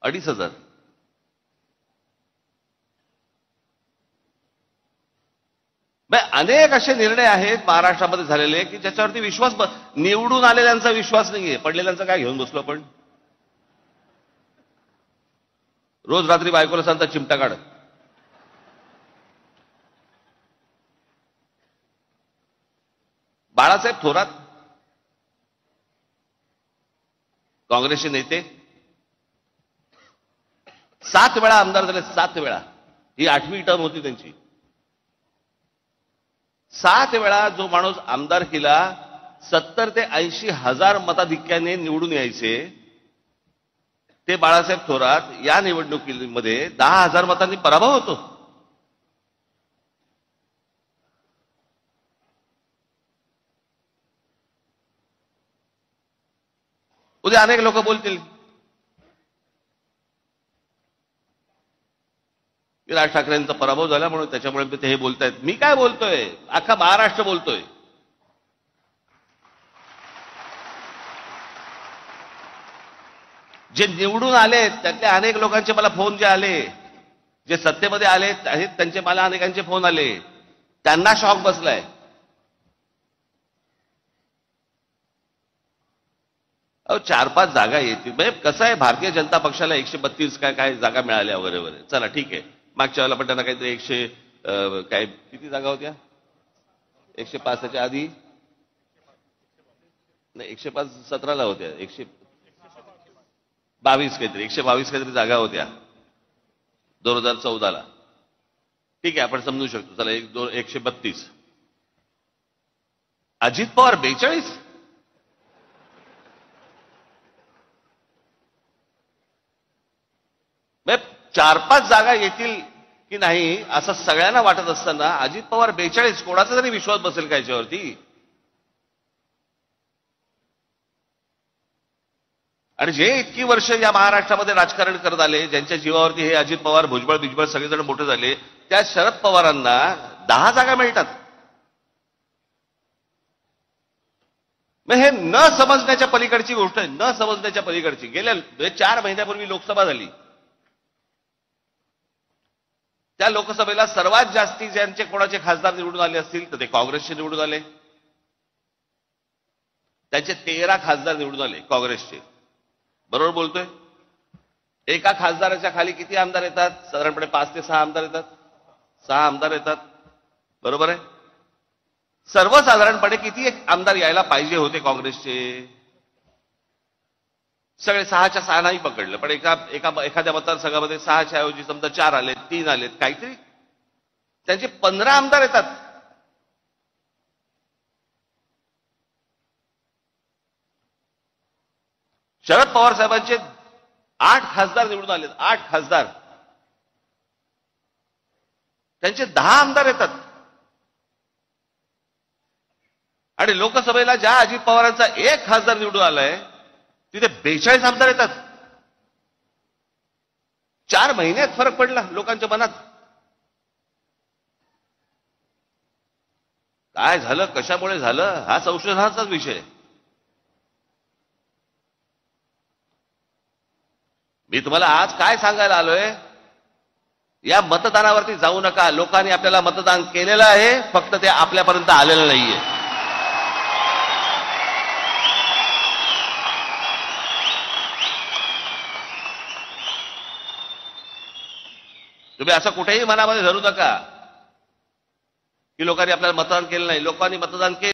2,500. अनेक असे निर्णय आहेत महाराष्ट्रामध्ये झालेले की ज्याच्यावरती विश्वास निवडून आलेल्यांचा विश्वास नाहीये. पडलेल्यांचा काय घेऊन बसलो आपण. रोज रात्री बायकोला सांगता चिमटा काढ. बाळासाहेब थोरात काँग्रेसचे नेते 7 वेळा आमदार झाले. 7 वेळा. ही 8वी टर्म होती त्यांची. 7 वेळा जो माणूस आमदारकीला 70 ते 80 हजार मताधिक्याने निवडून यायचे ते बाळासाहेब थोरात या निवडणुकीमध्ये 10,000 मतांनी पराभव होतो. उद्या अनेक लोक बोलतील की राज ठाकरेंचा पराभव झाला म्हणून त्याच्यामुळे ते हे बोलतायत. मी काय बोलतोय, अख्खा महाराष्ट्र बोलतोय. जे निवडून आले त्यातल्या अनेक लोकांचे मला फोन जे आले, जे सत्तेमध्ये आले आहेत त्यांचे मला अनेकांचे फोन आले, त्यांना शॉक बसलाय. अहो 4-5 जागा येतील. म्हणजे कसं आहे, भारतीय जनता पक्षाला 132 काय जागा मिळाल्या वगैरे वगैरे. चला ठीक आहे. मागच्या वेळेला पण त्यांना काहीतरी 100 काय किती जागा होत्या, 105 च्या आधी नाही 105 17ला होत्या, 122 काहीतरी 122 काहीतरी जागा होत्या 2014ला. ठीक आहे, आपण समजू शकतो. चला 132. अजित पवार 42. म्हणजे 4-5 जागा येतील की नाही असं सगळ्यांना वाटत असताना अजित पवार 42. कोणाचा तरी विश्वास बसेल का याच्यावरती. आणि जे इतकी वर्ष या महाराष्ट्रामध्ये राजकारण करत आले, ज्यांच्या जीवावरती हे अजित पवार भुजबळ बिजबळ सगळेजण मोठे झाले, त्या शरद पवारांना 10 जागा मिळतात. मग हे न समजण्याच्या पलीकडची गोष्ट आहे. न समजण्याच्या पलीकडची. गेल्या 4 महिन्यापूर्वी लोकसभा झाली. त्या लोकसभेला सर्वात जास्ती ज्यांचे कोणाचे खासदार निवडून आले असतील तर ते काँग्रेसचे निवडून आले. त्यांचे 13 खासदार निवडून आले काँग्रेसचे. बरोबर बोलतोय. एका खासदाराच्या खाली किती आमदार येतात? साधारणपणे 5 ते 6 आमदार येतात. 6 आमदार येतात. बरोबर आहे. सर्वसाधारणपणे किती एक आमदार यायला पाहिजे होते काँग्रेसचे? सगळे 6च्या 6 नाही पकडलं, पण एखाद्या मतदारसंघामध्ये 6च्या ऐवजी समजा 4 आलेत, 3 आलेत, काहीतरी त्यांचे 15 आमदार येतात. शरद पवार साहेबांचे 8 खासदार निवडून आलेत. 8 खासदार. त्यांचे 10 आमदार येतात. आणि लोकसभेला ज्या अजित पवारांचा 1 खासदार निवडून आलाय तिथे 42 आमदार येतात. 4 महिन्यात फरक पडला लोकांच्या मनात. काय झालं, कशामुळे झालं, हा संशोधनाचाच विषय. मी तुम्हाला आज काय सांगायला आलोय, या मतदानावरती जाऊ नका. लोकांनी आपल्याला मतदान केलेलं आहे, फक्त ते आपल्यापर्यंत आलेलं नाहीये. तुम्ही असं कुठेही मनामध्ये धरू नका की लोकांनी आपल्याला मतदान केलं नाही. लोकांनी मतदान केलं.